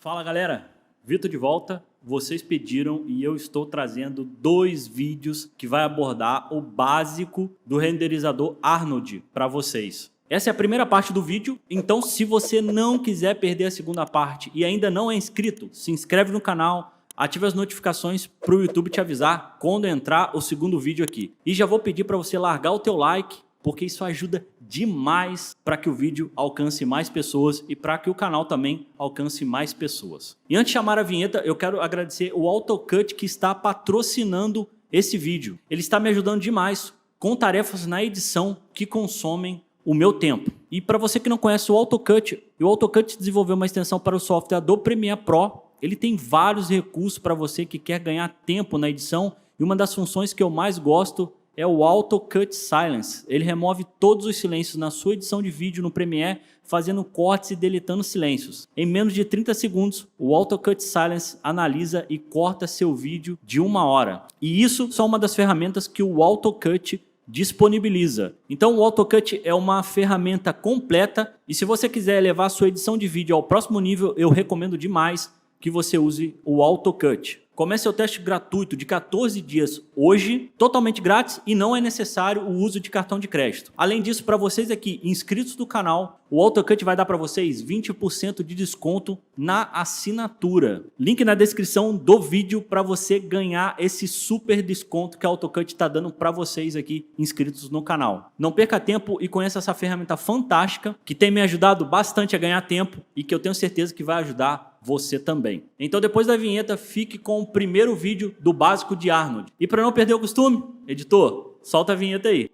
Fala galera, Vitor de volta. Vocês pediram e eu estou trazendo 2 vídeos que vai abordar o básico do renderizador Arnold para vocês. Essa é a primeira parte do vídeo, então se você não quiser perder a segunda parte e ainda não é inscrito, se inscreve no canal, ative as notificações para o YouTube te avisar quando entrar o segundo vídeo aqui. E já vou pedir para você largar o teu like, porque isso ajuda demais para que o vídeo alcance mais pessoas e para que o canal também alcance mais pessoas. E antes de chamar a vinheta, eu quero agradecer o AutoCut que está patrocinando esse vídeo. Ele está me ajudando demais com tarefas na edição que consomem o meu tempo. E para você que não conhece o AutoCut desenvolveu uma extensão para o software Adobe Premiere Pro. Ele tem vários recursos para você que quer ganhar tempo na edição e uma das funções que eu mais gosto é o AutoCut Silence. Ele remove todos os silêncios na sua edição de vídeo no Premiere, fazendo cortes e deletando silêncios. Em menos de 30 segundos, o AutoCut Silence analisa e corta seu vídeo de 1 hora. E isso só uma das ferramentas que o AutoCut disponibiliza. Então o AutoCut é uma ferramenta completa e se você quiser levar a sua edição de vídeo ao próximo nível, eu recomendo demais que você use o AutoCut. Comece seu teste gratuito de 14 dias hoje, totalmente grátis e não é necessário o uso de cartão de crédito. Além disso, para vocês aqui inscritos do canal, o AutoCut vai dar para vocês 20% de desconto na assinatura. Link na descrição do vídeo para você ganhar esse super desconto que a AutoCut está dando para vocês aqui inscritos no canal. Não perca tempo e conheça essa ferramenta fantástica que tem me ajudado bastante a ganhar tempo e que eu tenho certeza que vai ajudar você também. Então depois da vinheta, fique com o primeiro vídeo do básico de Arnold. E para não perder o costume, editor, solta a vinheta aí.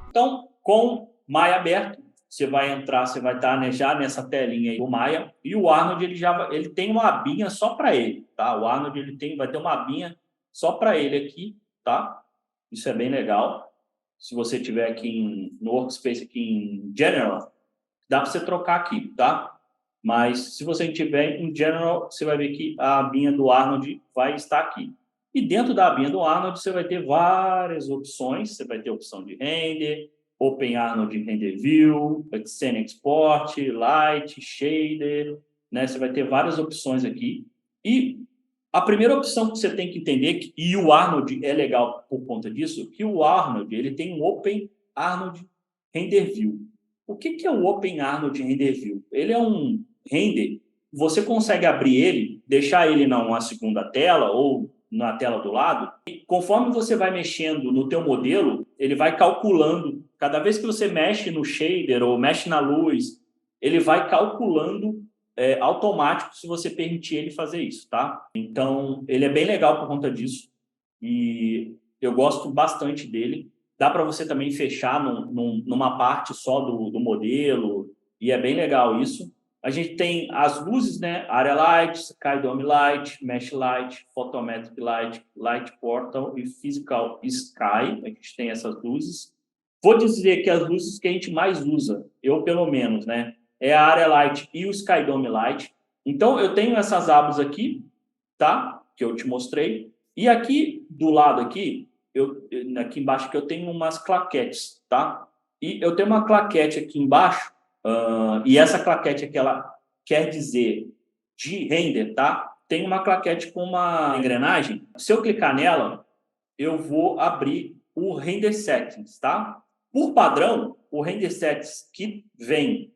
Então, com Maya aberto, você vai entrar, você vai estar, né, já nessa telinha aí do Maya, e o Arnold ele tem uma abinha só para ele, tá? O Arnold vai ter uma abinha só para ele aqui, tá? Isso é bem legal. Se você tiver aqui no Workspace, aqui em General, dá para você trocar aqui, tá? Mas se você tiver em General, você vai ver que a abinha do Arnold vai estar aqui. E dentro da abinha do Arnold, você vai ter várias opções. Você vai ter a opção de render, Open Arnold Render View, Extend Export, Light, Shader, né? Você vai ter várias opções aqui. E a primeira opção que você tem que entender, e o Arnold é legal por conta disso, que o Arnold ele tem um Open Arnold Render View. O que é o Open Arnold Render View? Ele é um render, você consegue abrir ele, deixar ele numa segunda tela ou na tela do lado, e conforme você vai mexendo no teu modelo, ele vai calculando, cada vez que você mexe no shader ou mexe na luz, ele vai calculando automático se você permitir ele fazer isso, tá? Então, ele é bem legal por conta disso e eu gosto bastante dele. Dá para você também fechar numa parte só do modelo e é bem legal isso. A gente tem as luzes, né? Area Light, Sky Dome Light, Mesh Light, Photometric Light, Light Portal e Physical Sky. A gente tem essas luzes. Vou dizer que as luzes que a gente mais usa, eu pelo menos, né? É a Area Light e o Sky Dome Light. Então, eu tenho essas abas aqui, tá? Que eu te mostrei. E aqui, do lado aqui, aqui embaixo, que eu tenho umas claquetes, tá? E eu tenho uma claquete aqui embaixo, e essa claquete aqui, ela quer dizer de render, tá? Tem uma claquete com uma engrenagem. Se eu clicar nela, eu vou abrir o Render Settings, tá? Por padrão, o Render Settings que vem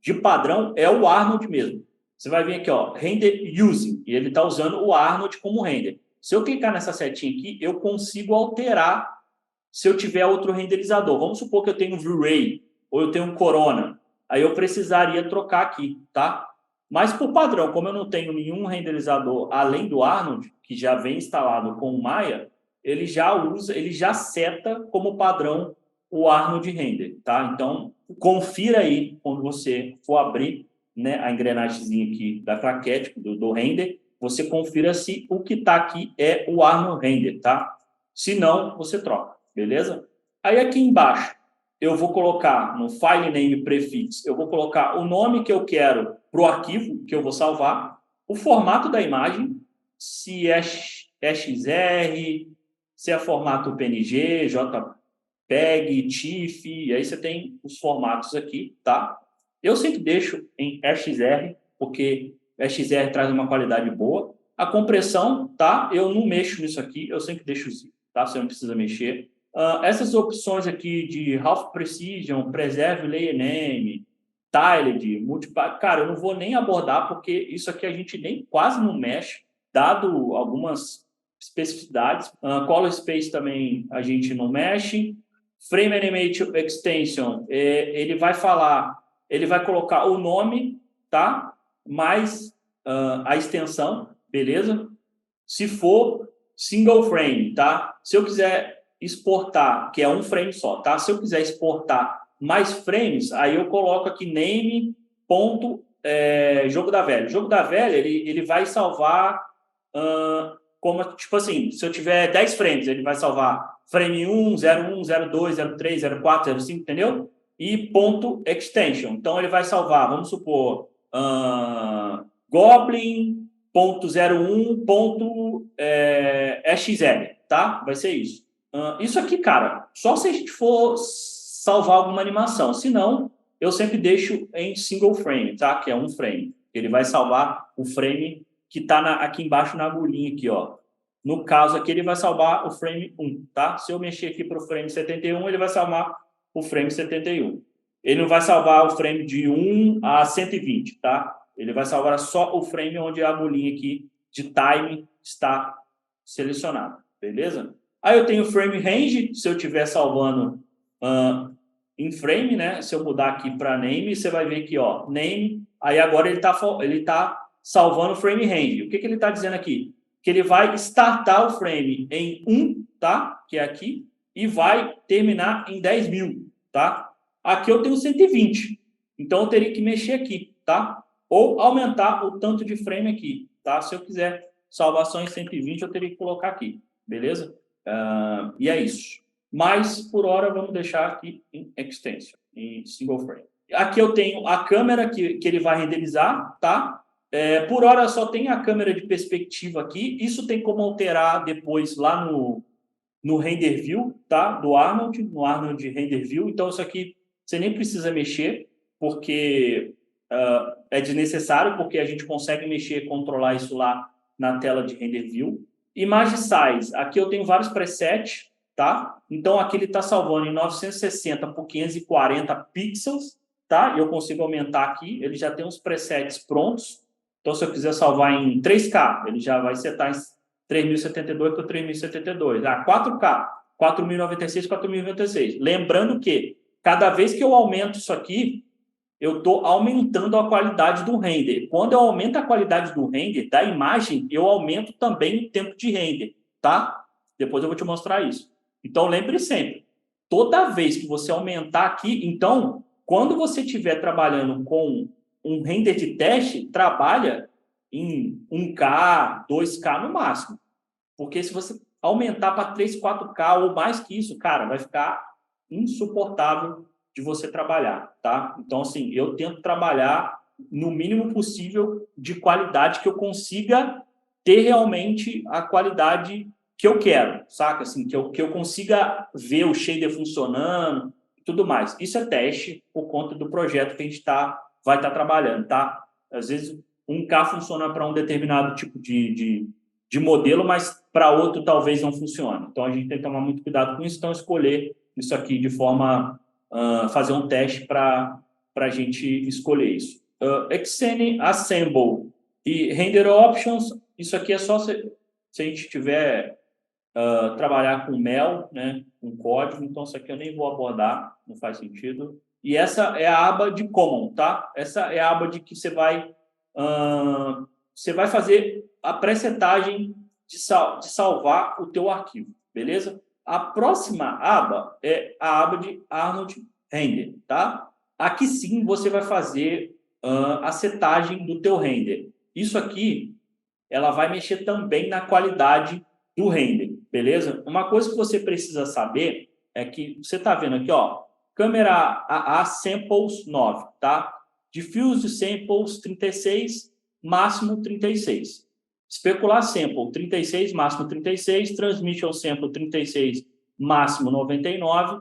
de padrão é o Arnold mesmo. Você vai vir aqui, ó, Render Using, e ele está usando o Arnold como render. Se eu clicar nessa setinha aqui, eu consigo alterar se eu tiver outro renderizador. Vamos supor que eu tenho um V-Ray ou eu tenho um Corona. Aí eu precisaria trocar aqui, tá? Mas por padrão, como eu não tenho nenhum renderizador além do Arnold, que já vem instalado com o Maya, ele já seta como padrão o Arnold Render, tá? Então, confira aí quando você for abrir, né, a engrenagemzinha aqui da claquete do render, você confira se o que está aqui é o Arnold Render, tá? Se não, você troca, beleza? Aí aqui embaixo, eu vou colocar no File Name Prefix, eu vou colocar o nome que eu quero para o arquivo que eu vou salvar, o formato da imagem, se é XR, se é formato PNG, JPEG, PEG, TIFF, e aí você tem os formatos aqui, tá? Eu sempre deixo em XR, porque XR traz uma qualidade boa. A compressão, tá? Eu não mexo nisso aqui, eu sempre deixo zip, tá? Você não precisa mexer. Essas opções aqui de Half Precision, Preserve Layer Name, Tiled, Multiply, cara, eu não vou nem abordar, porque isso aqui a gente nem quase não mexe, dado algumas especificidades. Color Space também a gente não mexe. Frame Animation Extension, ele vai falar, ele vai colocar o nome, tá? Mais a extensão, beleza? Se for single frame, tá? Se eu quiser exportar, que é um frame só, tá? Se eu quiser exportar mais frames, aí eu coloco aqui name ponto jogo da velha. Jogo da velha, ele vai salvar como, tipo assim, se eu tiver 10 frames, ele vai salvar frame 1, 01, 02, 03, 04, 05, entendeu? E ponto extension. Então, ele vai salvar, vamos supor, goblin.01.xl, tá? Vai ser isso. Isso aqui, cara, só se a gente for salvar alguma animação. Se não, eu sempre deixo em single frame, tá? Que é um frame. Ele vai salvar o frame que está aqui embaixo na agulhinha aqui, ó. No caso aqui, ele vai salvar o frame 1, tá? Se eu mexer aqui para o frame 71, ele vai salvar o frame 71. Ele não vai salvar o frame de 1 a 120, tá? Ele vai salvar só o frame onde a agulhinha aqui de time está selecionada, beleza? Aí eu tenho o frame range, se eu estiver salvando em frame, né? Se eu mudar aqui para name, você vai ver aqui, ó, name. Aí agora ele tá salvando o frame range. O que ele está dizendo aqui? Que ele vai startar o frame em 1, tá? Que é aqui, e vai terminar em 10.000, tá? Aqui eu tenho 120, então eu teria que mexer aqui, tá? Ou aumentar o tanto de frame aqui, tá? Se eu quiser salvação em 120, eu teria que colocar aqui, beleza? E é isso. Mas, por hora, vamos deixar aqui em extension, em single frame. Aqui eu tenho a câmera que ele vai renderizar, tá? Por hora só tem a câmera de perspectiva aqui. Isso tem como alterar depois lá no render view, tá? Do Arnold, no Arnold render view. Então isso aqui você nem precisa mexer, porque é desnecessário, porque a gente consegue mexer, controlar isso lá na tela de render view. Image size, aqui eu tenho vários presets, tá? Então aqui ele está salvando em 960 por 540 pixels, tá? E eu consigo aumentar aqui, ele já tem uns presets prontos. Então, se eu quiser salvar em 3K, ele já vai setar em 3072 por 3072. 4K, 4096, 4096. Lembrando que, cada vez que eu aumento isso aqui, eu estou aumentando a qualidade do render. Quando eu aumento a qualidade do render, da imagem, eu aumento também o tempo de render, tá? Depois eu vou te mostrar isso. Então, lembre sempre, toda vez que você aumentar aqui, então, quando você estiver trabalhando com um render de teste, trabalha em 1K, 2K no máximo. Porque se você aumentar para 3, 4K ou mais que isso, cara, vai ficar insuportável de você trabalhar, tá? Então, assim, eu tento trabalhar no mínimo possível de qualidade que eu consiga ter realmente a qualidade que eu quero, saca? Assim, que eu consiga ver o shader funcionando e tudo mais. Isso é teste por conta do projeto que a gente vai estar trabalhando, tá? Às vezes, 1K funciona para um determinado tipo de modelo, mas para outro talvez não funcione. Então, a gente tem que tomar muito cuidado com isso, então escolher isso aqui de forma... fazer um teste para a gente escolher isso. Xene, Assemble e Render Options, isso aqui é só se a gente tiver trabalhar com Mel, né, com código, então isso aqui eu nem vou abordar, não faz sentido. E essa é a aba de Common, tá? Essa é a aba de que você vai fazer a pré-setagem de salvar o teu arquivo, beleza? A próxima aba é a aba de Arnold Render, tá? Aqui sim você vai fazer a setagem do teu render. Isso aqui, ela vai mexer também na qualidade do render, beleza? Uma coisa que você precisa saber é que você está vendo aqui, ó, câmera AA samples 9, tá? Diffuse samples 36, máximo 36. Especular sample 36, máximo 36. Transmission sample 36, máximo 99.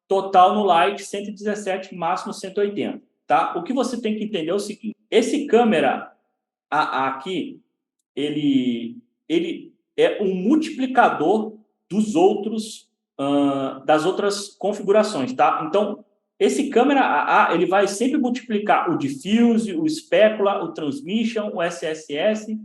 total no light 117, máximo 180, tá? O que você tem que entender é o seguinte, esse câmera AA aqui, ele é um multiplicador dos outros, das outras configurações, tá? Então, esse câmera AA, ele vai sempre multiplicar o diffuse, o specular, o transmission, o SSS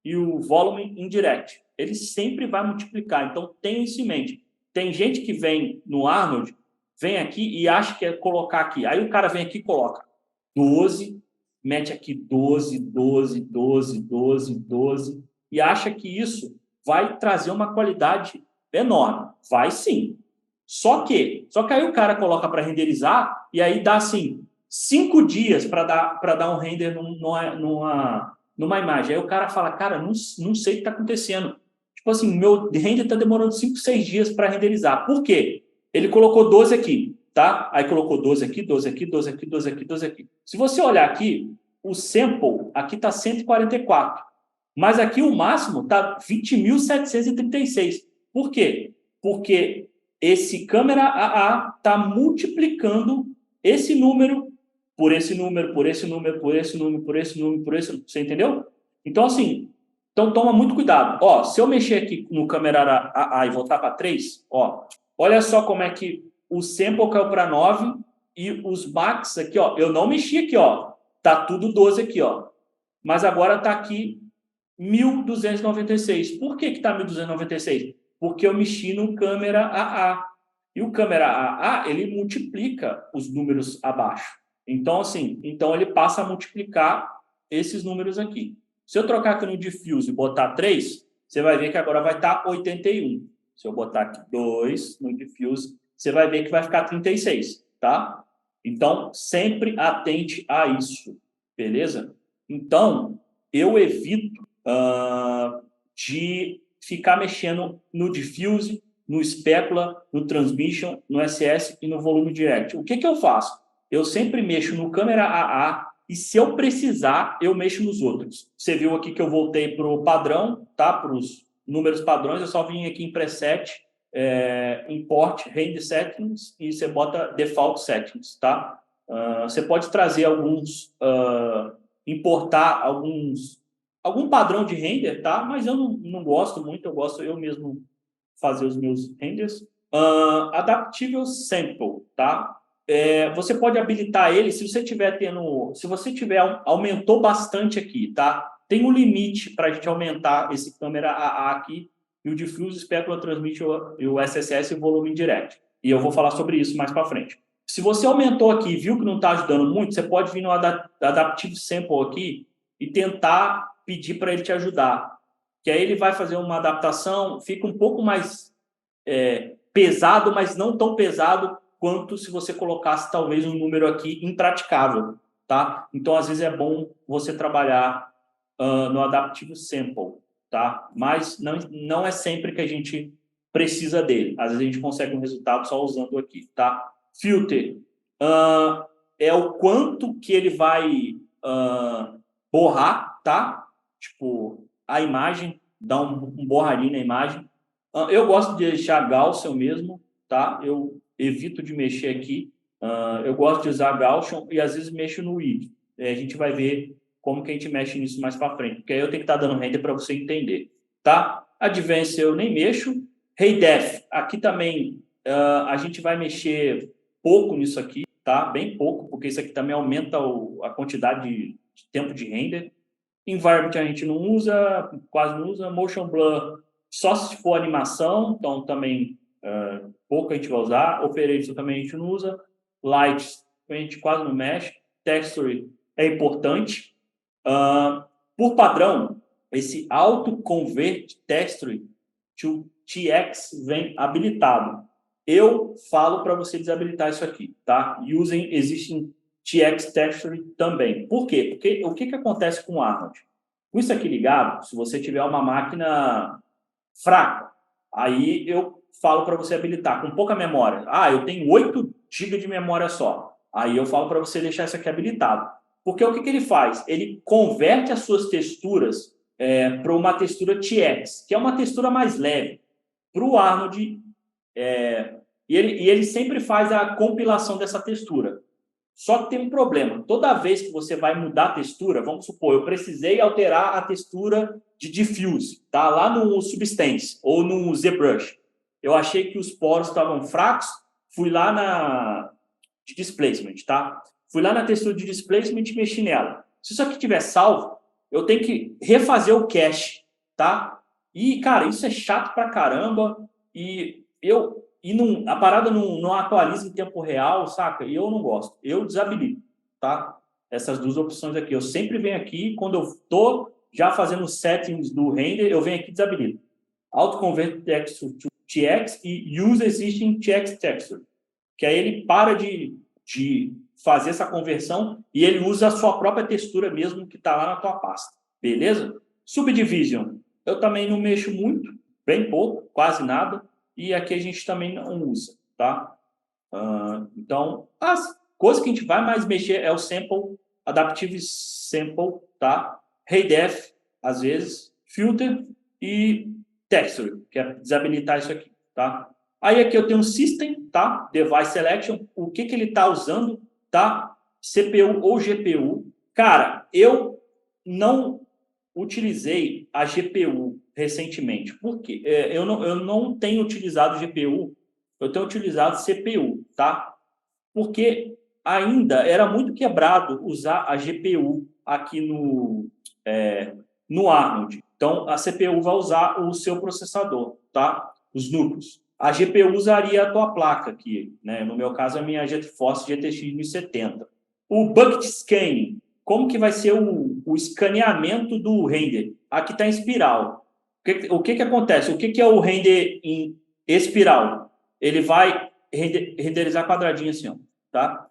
e o volume indirect. Ele sempre vai multiplicar, então tenha isso em mente. Tem gente que vem no Arnold, vem aqui e acha que é colocar aqui. Aí o cara vem aqui e coloca 12, mete aqui 12, 12, 12, 12, 12, e acha que isso vai trazer uma qualidade enorme. Vai sim. Só que aí o cara coloca para renderizar e aí dá assim 5 dias para dar um render numa imagem. Aí o cara fala, cara, não sei o que está acontecendo. Tipo assim, meu render está demorando 5, 6 dias para renderizar. Por quê? Ele colocou 12 aqui, tá? Aí colocou 12 aqui, 12 aqui, 12 aqui, 12 aqui, 12 aqui. Se você olhar aqui, o sample aqui está 144. Mas aqui o máximo está 20.736. Por quê? Porque esse câmera AA está multiplicando esse número por esse número, por esse número, por esse número, por esse número, por esse número. Você entendeu? Então, assim, então toma muito cuidado. Ó, se eu mexer aqui no câmera AA e voltar para 3, ó, olha só como é que o sample caiu para 9 e os max aqui, ó, eu não mexi aqui, ó. Tá tudo 12 aqui, ó. Mas agora tá aqui 1.296. Por que está 1.296? Porque eu mexi no câmera AA. E o câmera AA, ele multiplica os números abaixo. Então, assim, ele passa a multiplicar esses números aqui. Se eu trocar aqui no diffuse e botar 3, você vai ver que agora vai estar 81. Se eu botar aqui 2 no diffuse, você vai ver que vai ficar 36, tá? Então, sempre atente a isso, beleza? Então, eu evito de ficar mexendo no diffuse, no specular, no transmission, no SS e no volume direct. O que eu faço? Eu sempre mexo no câmera AA e se eu precisar, eu mexo nos outros. Você viu aqui que eu voltei para o padrão, tá? Para os números padrões, eu só vim aqui em preset, import range settings e você bota default settings, tá? Você pode trazer importar algum padrão de render, tá? Mas eu não gosto muito, eu gosto eu mesmo fazer os meus renders. Adaptive Sample, tá? Você pode habilitar ele se você tiver aumentou bastante aqui, tá? Tem um limite para a gente aumentar esse câmera AA aqui e o diffuse, specular, transmit e o SSS e o volume indirect. E eu vou falar sobre isso mais para frente. Se você aumentou aqui e viu que não está ajudando muito, você pode vir no Adaptive Sample aqui e tentar pedir para ele te ajudar. Que aí ele vai fazer uma adaptação, fica um pouco mais pesado, mas não tão pesado quanto se você colocasse talvez um número aqui impraticável, tá? Então, às vezes é bom você trabalhar no Adaptive Sample, tá? Mas não é sempre que a gente precisa dele. Às vezes a gente consegue um resultado só usando aqui, tá? Filter é o quanto que ele vai borrar, tá? Tipo, a imagem, dar um borradinho na imagem. Eu gosto de deixar Gaussian mesmo, tá? Eu evito de mexer aqui. Eu gosto de usar Gaussian e às vezes mexo no ID. A gente vai ver como que a gente mexe nisso mais para frente, porque aí eu tenho que estar dando render para você entender, tá? Advanced eu nem mexo. Hey-Def, aqui também a gente vai mexer pouco nisso aqui, tá? Bem pouco, porque isso aqui também aumenta a quantidade de tempo de render. Environment a gente não usa, quase não usa. Motion Blur só se for animação, então também pouco a gente vai usar. Operator também a gente não usa. Lights a gente quase não mexe. Texture é importante. Por padrão, esse Auto Convert Texture to TX vem habilitado. Eu falo para você desabilitar isso aqui, tá? Existem TX Texture também. Por quê? Porque o que acontece com o Arnold? Com isso aqui ligado, se você tiver uma máquina fraca, aí eu falo para você habilitar com pouca memória. Eu tenho 8 GB de memória só. Aí eu falo para você deixar isso aqui habilitado. Porque o que ele faz? Ele converte as suas texturas para uma textura TX, que é uma textura mais leve. Para o Arnold ele sempre faz a compilação dessa textura. Só que tem um problema. Toda vez que você vai mudar a textura, vamos supor, eu precisei alterar a textura de diffuse, tá? Lá no Substance ou no ZBrush. Eu achei que os poros estavam fracos, fui lá na de displacement, tá? Fui lá na textura de displacement e mexi nela. Se isso aqui tiver salvo, eu tenho que refazer o cache, tá? E, cara, isso é chato pra caramba. A parada não atualiza em tempo real, saca? E eu não gosto. Eu desabilito, tá? Essas duas opções aqui. Eu sempre venho aqui, quando eu tô já fazendo os settings do render, eu venho aqui e desabilito. Auto-convert texture to TX e use existing TX texture. Que aí ele para de fazer essa conversão e ele usa a sua própria textura mesmo que está lá na tua pasta. Beleza? Subdivision. Eu também não mexo muito, bem pouco, quase nada. E aqui a gente também não usa, tá? Então, as coisas que a gente vai mais mexer é o sample, adaptive sample, tá? Reidef, às vezes, filter e texture, que é desabilitar isso aqui, tá? Aí aqui eu tenho um system, tá? Device selection, o que ele está usando, tá? CPU ou GPU. Cara, eu não utilizei a GPU recentemente. Por quê? Eu não tenho utilizado GPU, eu tenho utilizado CPU, tá? Porque ainda era muito quebrado usar a GPU aqui no Arnold. Então, a CPU vai usar o seu processador, tá? Os núcleos. A GPU usaria a tua placa aqui, né? No meu caso, a minha GeForce GTX 1070. O Bucket Scanning, como que vai ser o escaneamento do render? Aqui está em espiral. O que acontece? O que é o render em espiral? Ele vai renderizar quadradinho assim, ó, tá?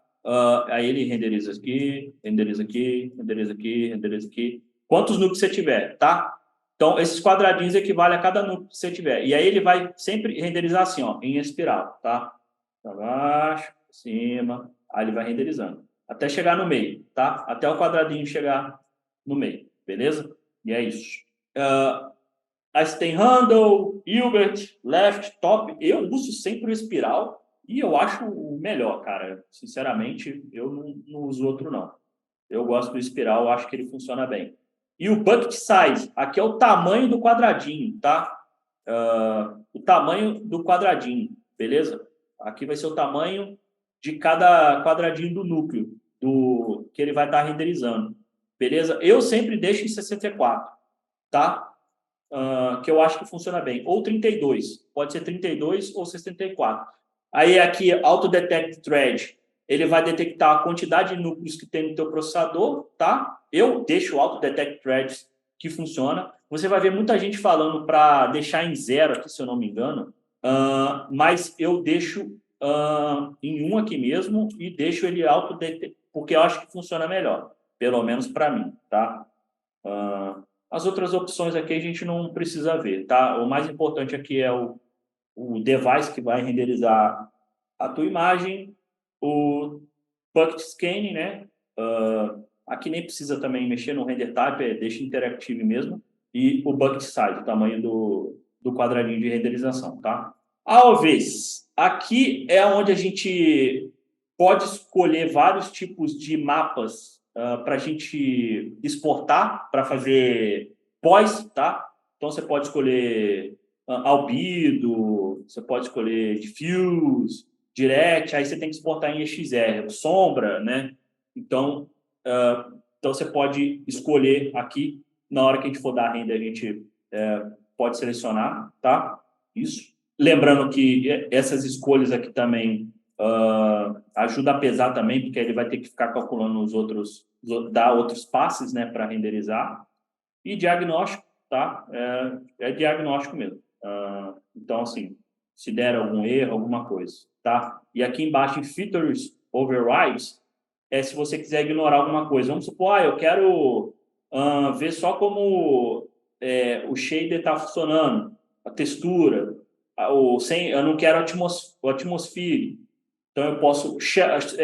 Aí ele renderiza aqui, renderiza aqui, renderiza aqui, renderiza aqui. Quantos núcleos você tiver, tá? Então, esses quadradinhos equivalem a cada núcleo que você tiver. E aí ele vai sempre renderizar assim, ó, em espiral, tá? Para baixo, para cima, aí ele vai renderizando. Até chegar no meio, tá? Até o quadradinho chegar no meio, beleza? E é isso. Aí você tem handle, Hilbert, left, top. Eu uso sempre o espiral e eu acho o melhor, cara. Sinceramente, eu não uso outro, não. Eu gosto do espiral, acho que ele funciona bem. E o bucket size, aqui é o tamanho do quadradinho, tá? O tamanho do quadradinho, beleza? Aqui vai ser o tamanho de cada quadradinho do núcleo que ele vai estar renderizando, beleza? Eu sempre deixo em 64, tá? Que eu acho que funciona bem. Ou 32, pode ser 32 ou 64. Aí aqui, Auto Detect Thread, ele vai detectar a quantidade de núcleos que tem no teu processador, tá? Eu deixo o Auto Detect Threads que funciona. Você vai ver muita gente falando para deixar em 0 aqui, se eu não me engano, mas eu deixo em 1 aqui mesmo e deixo ele Auto Detect, porque eu acho que funciona melhor, pelo menos para mim, tá? As outras opções aqui a gente não precisa ver, tá? O mais importante aqui é o device que vai renderizar a tua imagem, o bucket scanning, né? Aqui nem precisa também mexer no render type, deixa interactive mesmo, e o bucket size, o tamanho do quadradinho de renderização, tá? AOVs, aqui é onde a gente pode escolher vários tipos de mapas para a gente exportar, para fazer pós, tá? Então, você pode escolher albedo, você pode escolher diffuse, direct, aí você tem que exportar em EXR, sombra, né? Então, você pode escolher aqui, na hora que a gente for dar a renda, a gente pode selecionar, tá? Isso. Lembrando que essas escolhas aqui também ajuda a pesar também, porque ele vai ter que ficar calculando dar outros passes, né, para renderizar. E diagnóstico, tá? É diagnóstico mesmo. Então, assim, se der algum erro, alguma coisa, tá? E aqui embaixo em Features Overrides, se você quiser ignorar alguma coisa. Vamos supor, eu quero ver só como o shader está funcionando, a textura, eu não quero o atmosfera. Então, eu posso...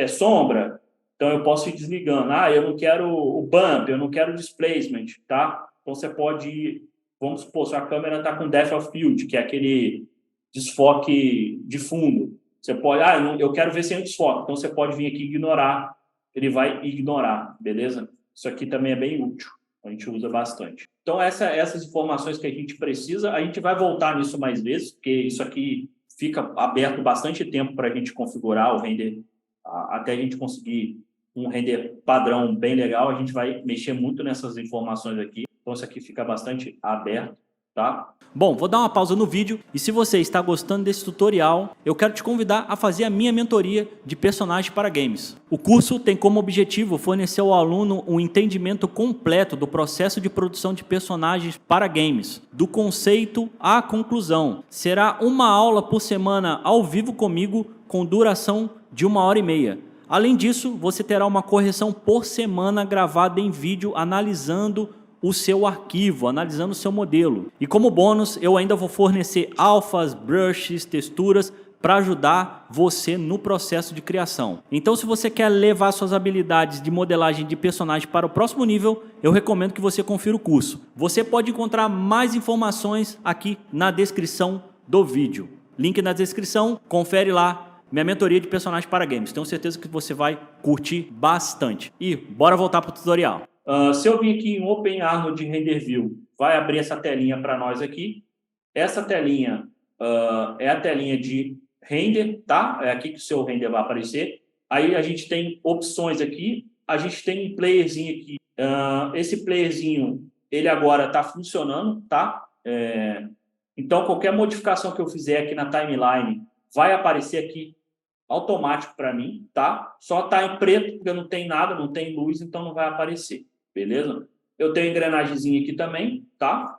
sombra. Então, eu posso ir desligando. Eu não quero o bump, eu não quero o displacement, tá? Então, você pode ir... Vamos supor, sua câmera está com depth of field, que é aquele desfoque de fundo. Você pode, eu quero ver sem desfoque. Então, você pode vir aqui e ignorar. Ele vai ignorar, beleza? Isso aqui também é bem útil. A gente usa bastante. Então, essas informações que a gente precisa, a gente vai voltar nisso mais vezes, porque isso aqui fica aberto bastante tempo para a gente configurar o render, até a gente conseguir um render padrão bem legal. A gente vai mexer muito nessas informações aqui. Então, isso aqui fica bastante aberto, tá? Bom, vou dar uma pausa no vídeo e se você está gostando desse tutorial, eu quero te convidar a fazer a minha mentoria de personagens para games. O curso tem como objetivo fornecer ao aluno um entendimento completo do processo de produção de personagens para games, do conceito à conclusão. Será uma aula por semana ao vivo comigo com duração de 1h30. Além disso, você terá uma correção por semana gravada em vídeo analisando o seu arquivo, analisando o seu modelo. E como bônus, eu ainda vou fornecer alfas, brushes, texturas para ajudar você no processo de criação. Então, se você quer levar suas habilidades de modelagem de personagem para o próximo nível, eu recomendo que você confira o curso. Você pode encontrar mais informações aqui na descrição do vídeo. Link na descrição, confere lá. Minha mentoria de personagens para games. Tenho certeza que você vai curtir bastante. E bora voltar para o tutorial. Se eu vir aqui em Open Arnold Render View, vai abrir essa telinha para nós aqui. Essa telinha é a telinha de render, tá? É aqui que o seu render vai aparecer. Aí a gente tem opções aqui. A gente tem um playerzinho aqui. Esse playerzinho, ele agora está funcionando, tá? Então, qualquer modificação que eu fizer aqui na timeline vai aparecer aqui automático para mim, tá? Só tá em preto, porque não tem nada, não tem luz, então não vai aparecer. Beleza? Eu tenho engrenagemzinha aqui também, tá?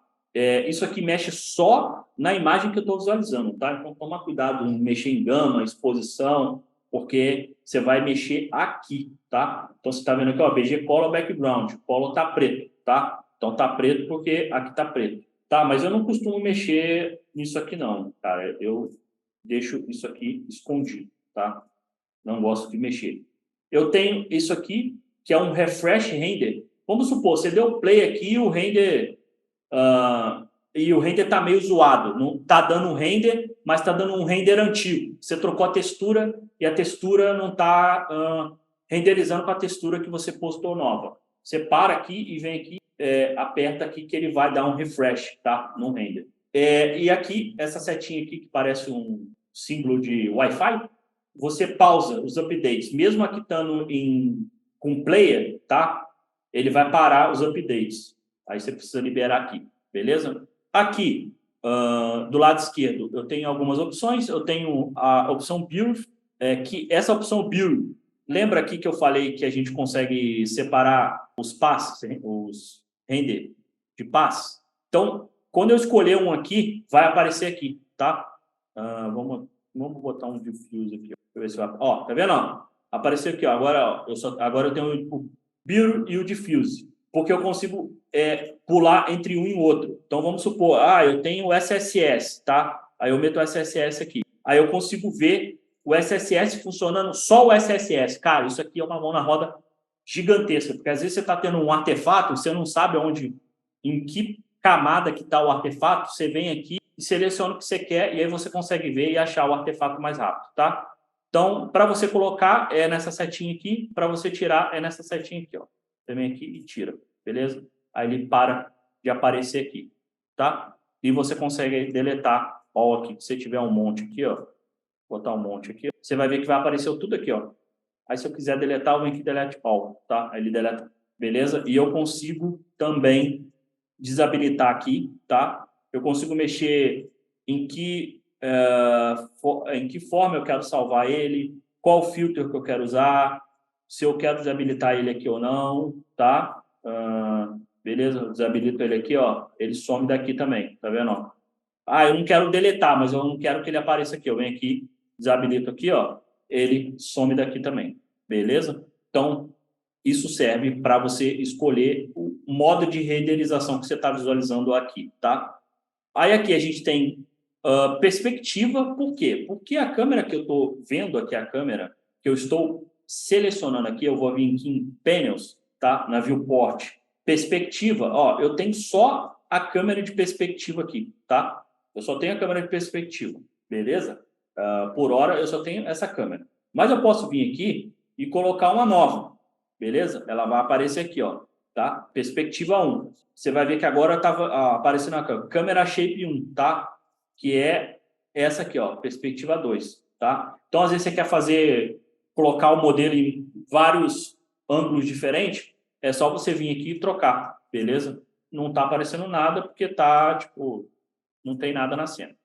Isso aqui mexe só na imagem que eu estou visualizando, tá? Então, toma cuidado em mexer em gama, exposição, porque você vai mexer aqui, tá? Então, você está vendo aqui, ó, BG Color Background. O color tá preto, tá? Então, tá preto porque aqui tá preto. Tá, mas eu não costumo mexer nisso aqui não, cara. Eu deixo isso aqui escondido, tá? Não gosto de mexer. Eu tenho isso aqui, que é um refresh render. Vamos supor, você deu play aqui e o render está meio zoado. Não está dando um render, mas está dando um render antigo. Você trocou a textura e a textura não está renderizando com a textura que você postou nova. Você para aqui e vem aqui, aperta aqui que ele vai dar um refresh, tá? No render. E aqui, essa setinha aqui que parece um símbolo de Wi-Fi, você pausa os updates. Mesmo aqui estando com player, tá? Ele vai parar os updates. Aí você precisa liberar aqui, beleza? Aqui, do lado esquerdo, eu tenho algumas opções. Eu tenho a opção Build, que essa opção Build, lembra aqui que eu falei que a gente consegue separar os passes, os render de passe? Então, quando eu escolher um aqui, vai aparecer aqui, tá? Vamos botar um diffuse aqui. Deixa eu ver se vai... Ó, tá vendo? Ó? Apareceu aqui, ó. Agora eu tenho o Build e o Diffuse, porque eu consigo pular entre um e outro. Então, vamos supor, eu tenho o SSS, tá? Aí eu meto o SSS aqui. Aí eu consigo ver o SSS funcionando, só o SSS. Cara, isso aqui é uma mão na roda gigantesca, porque às vezes você está tendo um artefato, você não sabe em que camada que está o artefato, você vem aqui e seleciona o que você quer, e aí você consegue ver e achar o artefato mais rápido, tá? Então, para você colocar, é nessa setinha aqui, para você tirar, é nessa setinha aqui, ó. Você vem aqui e tira, beleza? Aí ele para de aparecer aqui, tá? E você consegue deletar, ó, aqui, se você tiver um monte aqui, ó, botar um monte aqui, você vai ver que vai aparecer tudo aqui, ó. Aí, se eu quiser deletar, eu venho aqui e delete all, tá? Aí ele deleta, beleza? E eu consigo também desabilitar aqui, tá? Eu consigo mexer em que forma eu quero salvar ele, qual filtro que eu quero usar, se eu quero desabilitar ele aqui ou não, tá? Beleza? Eu desabilito ele aqui, ó. Ele some daqui também, tá vendo? Ó? Eu não quero deletar, mas eu não quero que ele apareça aqui. Eu venho aqui, desabilito aqui, ó. Ele some daqui também, beleza? Então, isso serve para você escolher o modo de renderização que você está visualizando aqui, tá? Aí aqui a gente tem perspectiva, por quê? Porque a câmera que eu estou vendo aqui, a câmera que eu estou selecionando aqui, eu vou vir aqui em Panels, tá? Na Viewport. Perspectiva, ó, eu tenho só a câmera de perspectiva aqui, tá? Eu só tenho a câmera de perspectiva, beleza? Por hora, eu só tenho essa câmera. Mas eu posso vir aqui e colocar uma nova, beleza? Ela vai aparecer aqui, ó, tá? Perspectiva 1. Você vai ver que agora estava aparecendo a câmera Shape 1, tá? Que é essa aqui, ó, perspectiva 2, tá? Então, às vezes você quer colocar o modelo em vários ângulos diferentes, é só você vir aqui e trocar, beleza? Não tá aparecendo nada porque tá, tipo, não tem nada na cena.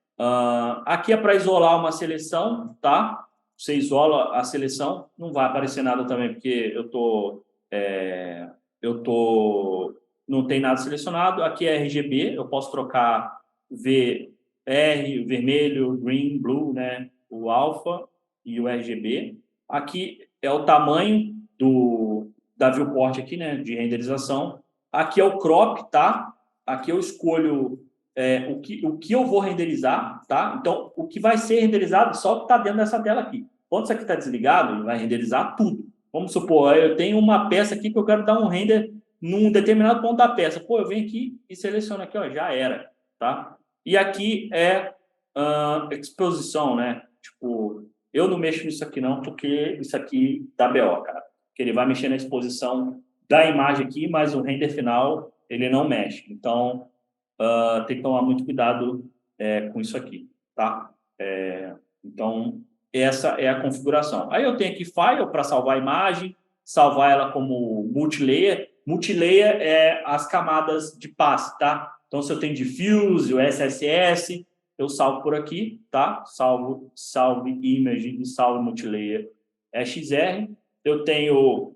Aqui é para isolar uma seleção, tá? Você isola a seleção, não vai aparecer nada também, porque não tem nada selecionado. Aqui é RGB, eu posso trocar VR, vermelho, green, blue, né? O alpha e o RGB. Aqui é o tamanho da viewport aqui, né? De renderização. Aqui é o crop, tá? Aqui eu escolho o que eu vou renderizar, tá? Então, o que vai ser renderizado só o que está dentro dessa tela aqui. Quando isso aqui está desligado, ele vai renderizar tudo. Vamos supor, eu tenho uma peça aqui que eu quero dar um render num determinado ponto da peça. Pô, eu venho aqui e seleciono aqui, ó, já era, tá? E aqui é exposição, né? Tipo, eu não mexo nisso aqui não, porque isso aqui dá BO, cara. Porque ele vai mexer na exposição da imagem aqui, mas o render final, ele não mexe. Então, tem que tomar muito cuidado com isso aqui, tá? Então, essa é a configuração. Aí eu tenho aqui File para salvar a imagem, salvar ela como multilayer. Multilayer é as camadas de passe, tá? Então, se eu tenho diffuse, o SSS, eu salvo por aqui, tá? Salve image e salve multilayer XR. Eu tenho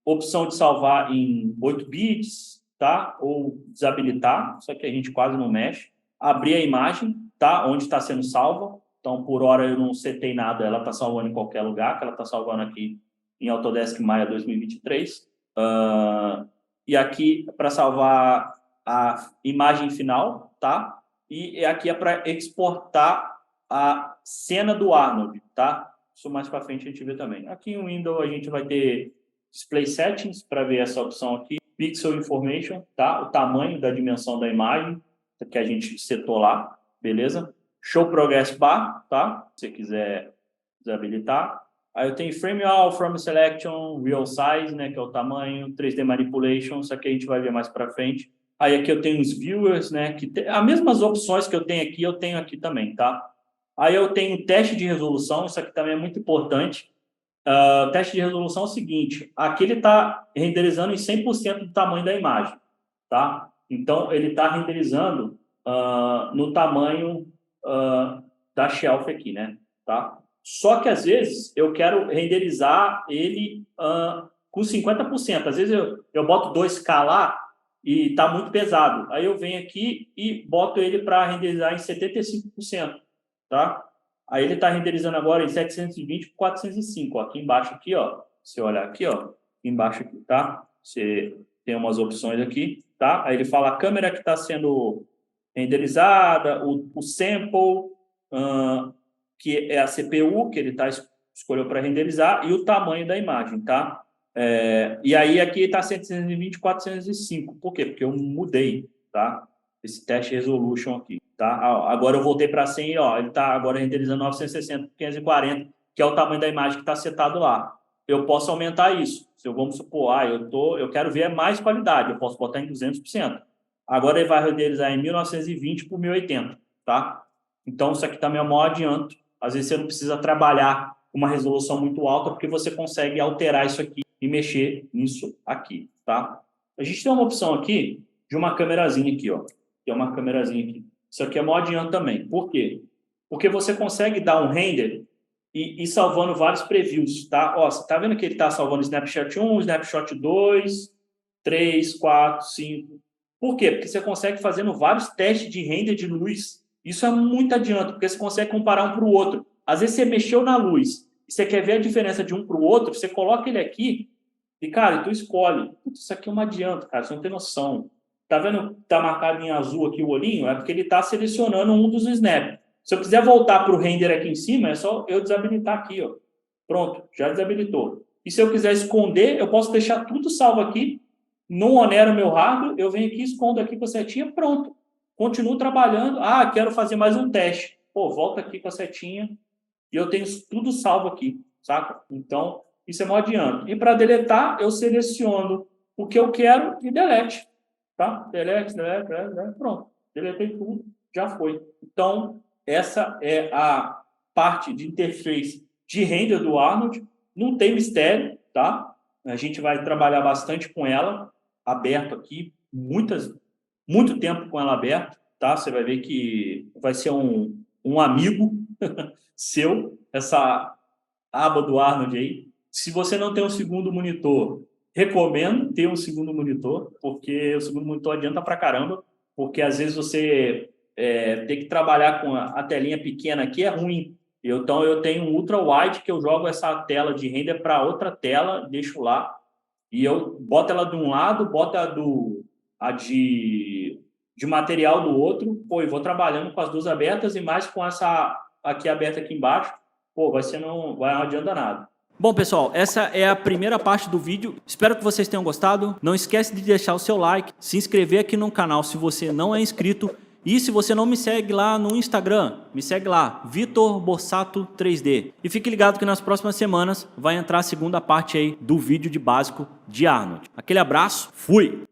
opção de salvar em 8 bits, tá? Ou desabilitar, só que a gente quase não mexe. Abrir a imagem, tá? Onde está sendo salva. Então, por hora eu não setei nada, ela está salvando em qualquer lugar, que ela está salvando aqui em Autodesk Maya 2023. E aqui para salvar a imagem final, tá? E aqui é para exportar a cena do Arnold, tá? Isso mais para frente a gente vê também. Aqui no Windows a gente vai ter Display Settings para ver essa opção aqui. Pixel Information, tá? O tamanho da dimensão da imagem que a gente setou lá, beleza? Show Progress Bar, tá? Se você quiser desabilitar. Aí eu tenho Frame All, From Selection, Real Size, né? Que é o tamanho, 3D Manipulation, isso aqui a gente vai ver mais para frente. Aí aqui eu tenho os Viewers, né? Que as mesmas opções que eu tenho aqui também, tá? Aí eu tenho teste de resolução, isso aqui também é muito importante. Teste de resolução é o seguinte, aqui ele está renderizando em 100% do tamanho da imagem, tá? Então, ele está renderizando no tamanho da shelf aqui, né? Tá? Só que, às vezes, eu quero renderizar ele com 50%. Às vezes, eu boto 2K lá e está muito pesado. Aí eu venho aqui e boto ele para renderizar em 75%, tá? Aí ele está renderizando agora em 720 por 405. Ó, aqui embaixo, aqui, ó. Se você olhar aqui, ó. Aqui embaixo, aqui, tá? Você tem umas opções aqui, tá? Aí ele fala a câmera que está sendo renderizada, o sample, que é a CPU que ele escolheu para renderizar, e o tamanho da imagem, tá? E aí aqui está 720 por 405. Por quê? Porque eu mudei, tá? Esse teste resolution aqui. Tá? Agora eu voltei para 100, ó, ele está agora renderizando 960 por 540, que é o tamanho da imagem que está setado lá. Eu posso aumentar isso. Se eu vamos supor, eu quero ver mais qualidade, eu posso botar em 200%. Agora ele vai renderizar em 1920 por 1080, tá? Então isso aqui também é o maior adianto. Às vezes você não precisa trabalhar uma resolução muito alta, porque você consegue alterar isso aqui e mexer nisso aqui, tá? A gente tem uma opção aqui de uma câmerazinha aqui, ó. Que é uma câmerazinha aqui. Isso aqui é maior adianto também. Por quê? Porque você consegue dar um render e ir salvando vários previews, tá? Ó, você tá vendo que ele tá salvando Snapshot 1, Snapshot 2, 3, 4, 5. Por quê? Porque você consegue fazendo vários testes de render de luz. Isso é muito adianto, porque você consegue comparar um para o outro. Às vezes você mexeu na luz e você quer ver a diferença de um para o outro, você coloca ele aqui e, cara, tu escolhe. Putz, isso aqui é um adianto, cara, você não tem noção. Tá vendo que tá marcado em azul aqui o olhinho? É porque ele está selecionando um dos snaps. Se eu quiser voltar para o render aqui em cima, é só eu desabilitar aqui, ó. Pronto, já desabilitou. E se eu quiser esconder, eu posso deixar tudo salvo aqui, não onera o meu hardware, eu venho aqui, escondo aqui com a setinha, pronto. Continuo trabalhando. Quero fazer mais um teste. pô, volta aqui com a setinha e eu tenho tudo salvo aqui, saca? Então, isso é mó adianto. E para deletar, eu seleciono o que eu quero e delete, tá? Delete, pronto. Deletei tudo, já foi. Então, essa é a parte de interface de render do Arnold. Não tem mistério, tá? A gente vai trabalhar bastante com ela, aberto aqui, muito tempo com ela aberta, tá? Você vai ver que vai ser um amigo seu, essa aba do Arnold aí. Se você não tem um segundo monitor, recomendo ter um segundo monitor, porque o segundo monitor adianta pra caramba, porque às vezes você tem que trabalhar com a telinha pequena aqui, é ruim. Então, eu tenho um ultra wide que eu jogo essa tela de render para outra tela, deixo lá, e eu boto ela de um lado, boto a de material do outro, pô, e vou trabalhando com as duas abertas e mais com essa aqui aberta aqui embaixo, pô, não adianta nada. Bom, pessoal, essa é a primeira parte do vídeo. Espero que vocês tenham gostado. Não esquece de deixar o seu like, se inscrever aqui no canal se você não é inscrito. E se você não me segue lá no Instagram, me segue lá, Vitor Borsato 3D. E fique ligado que nas próximas semanas vai entrar a segunda parte aí do vídeo de básico de Arnold. Aquele abraço, fui!